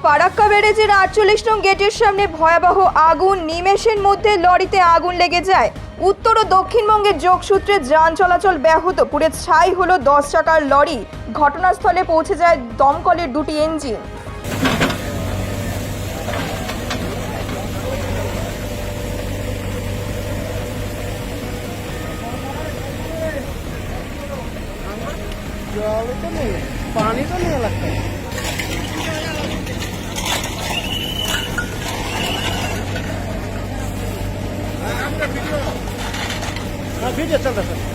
ফারাক্কা ব্যারেজের ৪৮ নং গেটের সামনে ভয়াবহ আগুন। নিমেষের মধ্যে লরিতে আগুন লেগে যায়। উত্তর ও দক্ষিণবঙ্গের যোগসূত্রে যান চলাচল ব্যাহত। পুড়ে ছাই হলো 10 চাকার লরি। ঘটনাস্থলে পৌঁছে যায় দমকলের দুটি ইঞ্জিন। जल तो नहीं, पानी तो नहीं लगता है। हाँ वीडियो चल रहा है।